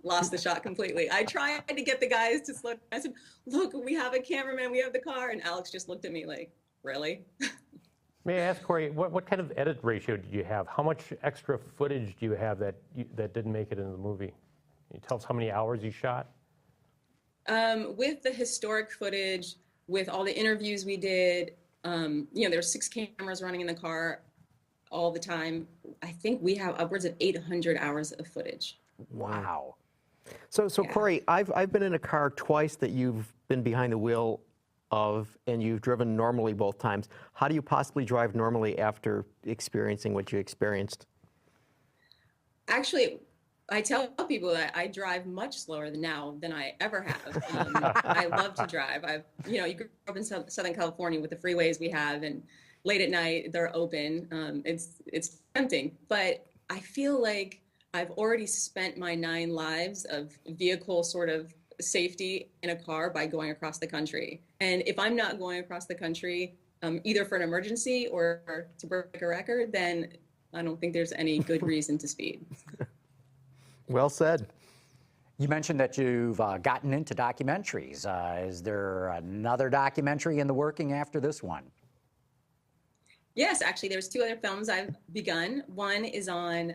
lost the shot completely. I tried to get the guys to slow down. I said, "Look, we have a cameraman. We have the car." And Alex just looked at me like, "Really?" May I ask, Cory, what kind of edit ratio did you have? How much extra footage do you have that didn't make it into the movie? Can you tell us how many hours you shot? With the historic footage, with all the interviews we did, you know, there's 6 cameras running in the car all the time. I think we have upwards of 800 hours of footage. Wow. So Cory, I've been in a car twice that you've been behind the wheel of, and you've driven normally both times. How do you possibly drive normally after experiencing what you experienced? Actually, I tell people that I drive much slower now than I ever have. I love to drive. You know, you grew up in Southern California with the freeways we have, and late at night they're open. It's tempting, but I feel like I've already spent my 9 lives of vehicle sort of safety in a car by going across the country. And if I'm not going across the country, either for an emergency or to break a record, then I don't think there's any good reason to speed. Well said. You mentioned that you've gotten into documentaries. Is there another documentary in the working after this one? Yes, actually, there's 2 other films I've begun. One is on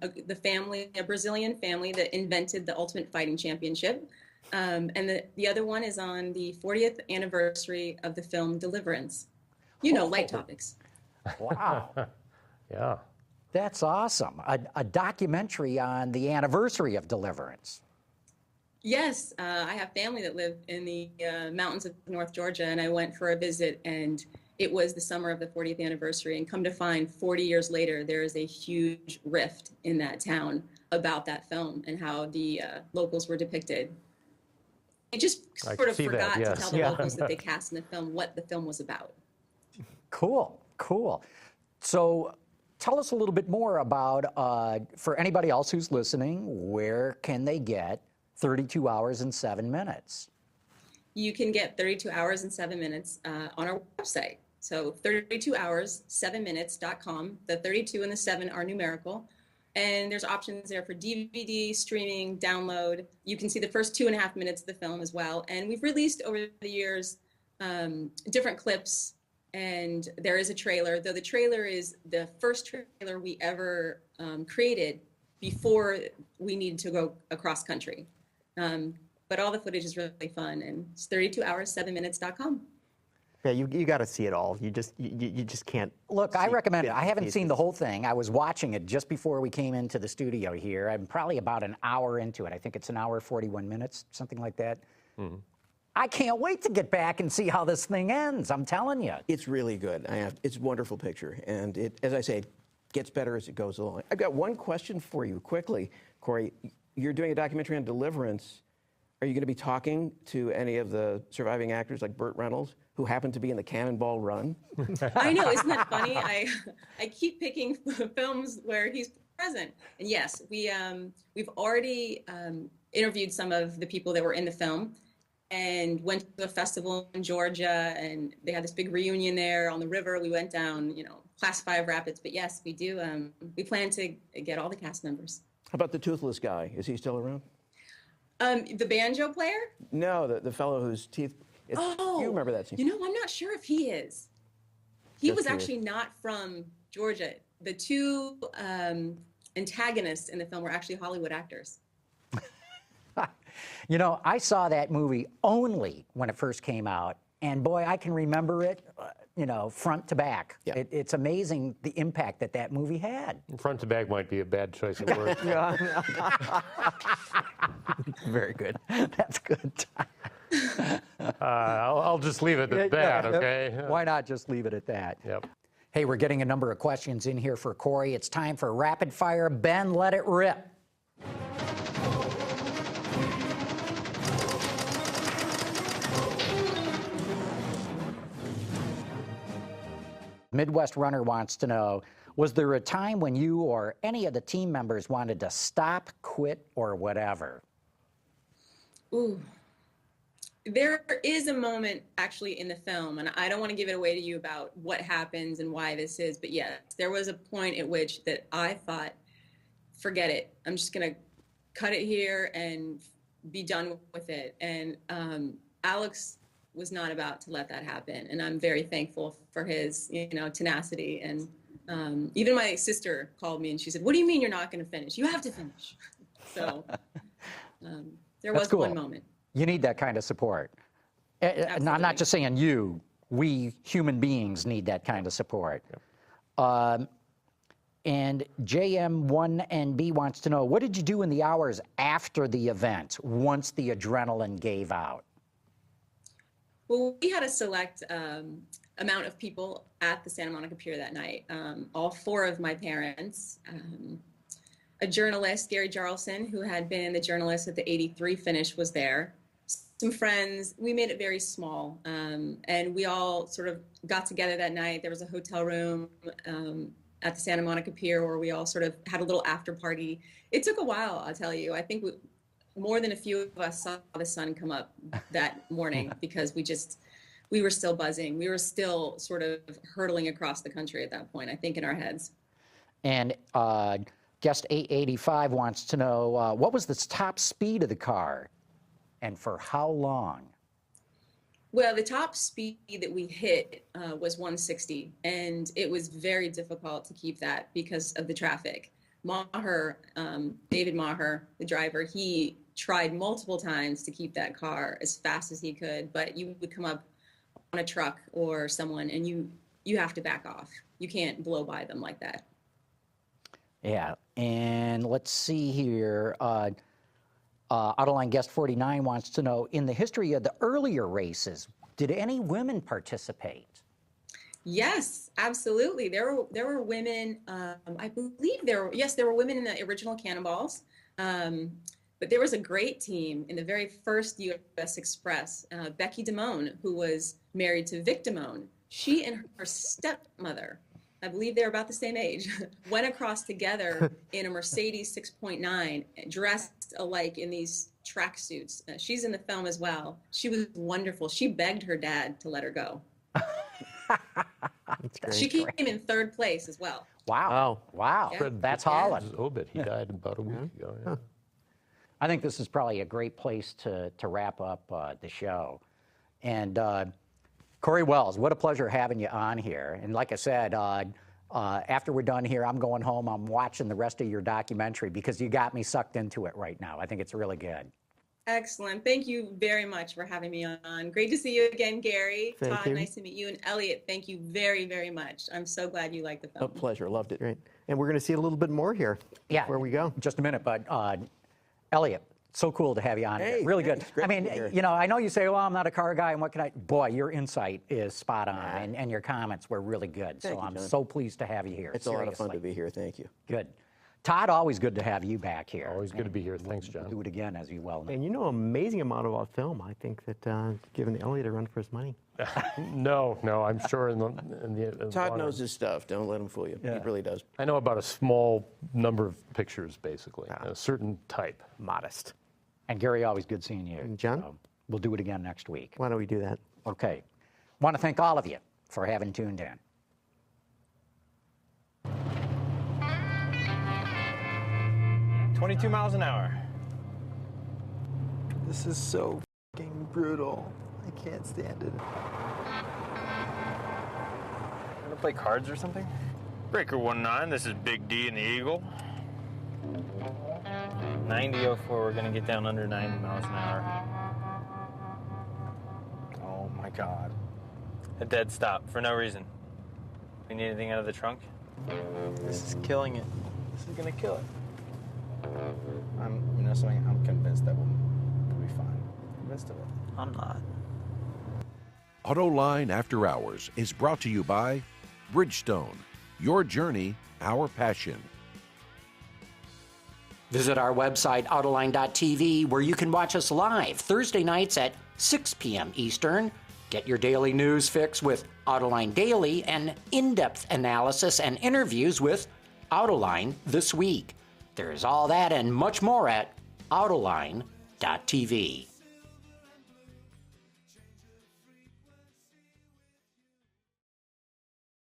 a Brazilian family that invented the Ultimate Fighting Championship. And the other one is on the 40th anniversary of the film Deliverance. You know, light topics. Wow. Yeah. That's awesome. A documentary on the anniversary of Deliverance. Yes, I have family that live in the mountains of North Georgia, and I went for a visit, and it was the summer of the 40th anniversary. And come to find, 40 years later, there is a huge rift in that town about that film and how the locals were depicted. They just sort of forgot to tell the locals that they cast in the film what the film was about. Cool, cool. So tell us a little bit more about, for anybody else who's listening, where can they get 32 hours and 7 minutes? You can get 32 hours and 7 minutes on our website. So 32hours7minutes.com. The 32 and the 7 are numerical. And there's options there for DVD, streaming, download. You can see the first 2.5 minutes of the film as well. And we've released over the years different clips. And there is a trailer, though the trailer is the first trailer we ever created before we needed to go across country. But all the footage is really fun, and it's 32hours7minutes.com. Yeah, you got to see it all. You just can't. Look, I recommend it. I haven't seen the whole thing. I was watching it just before we came into the studio here. I'm probably about an hour into it. I think it's an hour 41 minutes, something like that. Mm-hmm. I can't wait to get back and see how this thing ends. I'm telling you. It's really good. It's a wonderful picture, and it, as I say, it gets better as it goes along. I've got one question for you quickly, Cory. You're doing a documentary on Deliverance. Are you going to be talking to any of the surviving actors like Burt Reynolds, who happen to be in the Cannonball Run? I know, isn't that funny? I keep picking films where he's present. And yes, we've already interviewed some of the people that were in the film and went to a festival in Georgia, and they had this big reunion there on the river. We went down, Class 5 rapids. But yes, we do. We plan to get all the cast members. How about the toothless guy? Is he still around? The banjo player? No, the fellow whose teeth... You remember that scene? I'm not sure if he is. He was actually not from Georgia. The 2 antagonists in the film were actually Hollywood actors. You know, I saw that movie only when it first came out, and boy, I can remember it, you know, front to back. Yeah. It's amazing the impact that that movie had. Front to back might be a bad choice of words. Very good. That's good. I'll just leave it at that, okay? Why not just leave it at that? Yep. Hey, we're getting a number of questions in here for Cory. It's time for rapid fire. Ben, let it rip. Midwest Runner wants to know, was there a time when you or any of the team members wanted to stop, quit, or whatever? Ooh. There is a moment actually in the film, and I don't want to give it away to you about what happens and why this is, but yes, there was a point at which that I thought, forget it. I'm just going to cut it here and be done with it. And Alex was not about to let that happen, and I'm very thankful for his, you know, tenacity. And even my sister called me and she said, "What do you mean you're not going to finish? You have to finish." So there was cool. one moment. You need that kind of support. And I'm not just saying you. We human beings need that kind of support. Yep. And JM1NB wants to know, what did you do in the hours after the event, once the adrenaline gave out? Well, we had a select amount of people at the Santa Monica Pier that night. All four of my parents, a journalist, Gary Jarlson, who had been the journalist at the 83 finish, was there. Some friends. We made it very small, and we all sort of got together that night. There was a hotel room at the Santa Monica Pier where we all sort of had a little after party. It took a while, I'll tell you. I think more than a few of us saw the sun come up that morning because we were still buzzing. We were still sort of hurtling across the country at that point, I think, in our heads. And guest 885 wants to know, what was the top speed of the car and for how long? Well, the top speed that we hit was 160, and it was very difficult to keep that because of the traffic. Maher, David Maher, the driver, he tried multiple times to keep that car as fast as he could, but you would come up on a truck or someone and you have to back off. You can't blow by them like that. Yeah, and let's see here. Autoline guest 49 wants to know, in the history of the earlier races, did any women participate? Yes, absolutely. There were women. I believe there were women in the original Cannonballs. But there was a great team in the very first U.S. Express. Becky Damone, who was married to Vic Damone, she and her stepmother, I believe they're about the same age, went across together in a Mercedes 6.9, dressed alike in these tracksuits. She's in the film as well. She was wonderful. She begged her dad to let her go. She came in third place as well. Wow. Wow. Yeah. That's Holland. Obit. He died about a week ago. Yeah. I think this is probably a great place to wrap up the show. And Cory Wells, what a pleasure having you on here. And like I said, after we're done here, I'm going home. I'm watching the rest of your documentary because you got me sucked into it right now. I think it's really good. Excellent. Thank you very much for having me on. Great to see you again, Gary. Thank Todd, you. nice to meet you. And Elliot, thank you very, very much. I'm so glad you liked the film. A pleasure. Loved it. Great. And we're going to see a little bit more here. Yeah. Where we go. Just a minute, but Elliot, so cool to have you on here. Really good. Thanks. Great I mean, to be here. you know, I know you say, well, I'm not a car guy, and what can I... Boy, your insight is spot on, and your comments were really good. Thank So you, I'm John. so pleased to have you here. It's a lot of fun to be here. Thank you. Good. Todd, always good to have you back here. Always good to be here. Thanks, We'll John. do it again, as you well know. And you know, amazing amount about film. I think that giving Elliot a run for his money. No, I'm sure in the Todd long knows run. his stuff. Don't let him fool you. He really does. I know about a small number of pictures, basically, a certain type. Modest. And Gary, always good seeing you. And John? So we'll do it again next week. Why don't we do that? Okay. Want to thank all of you for having tuned in. 22 miles an hour. This is so fucking brutal. I can't stand it. Wanna play cards or something? Breaker 19, this is Big D and the Eagle. 90.04, we're gonna get down under 90 miles an hour. Oh my God. A dead stop for no reason. We need anything out of the trunk? This is killing it. This is gonna kill it. You know something? I'm convinced that we'll be fine. I'm convinced of it. I'm not. Autoline After Hours is brought to you by Bridgestone. Your journey, our passion. Visit our website, Autoline.tv, where you can watch us live Thursday nights at 6 p.m. Eastern. Get your daily news fix with Autoline Daily and in-depth analysis and interviews with Autoline This Week. There's all that and much more at Autoline.tv.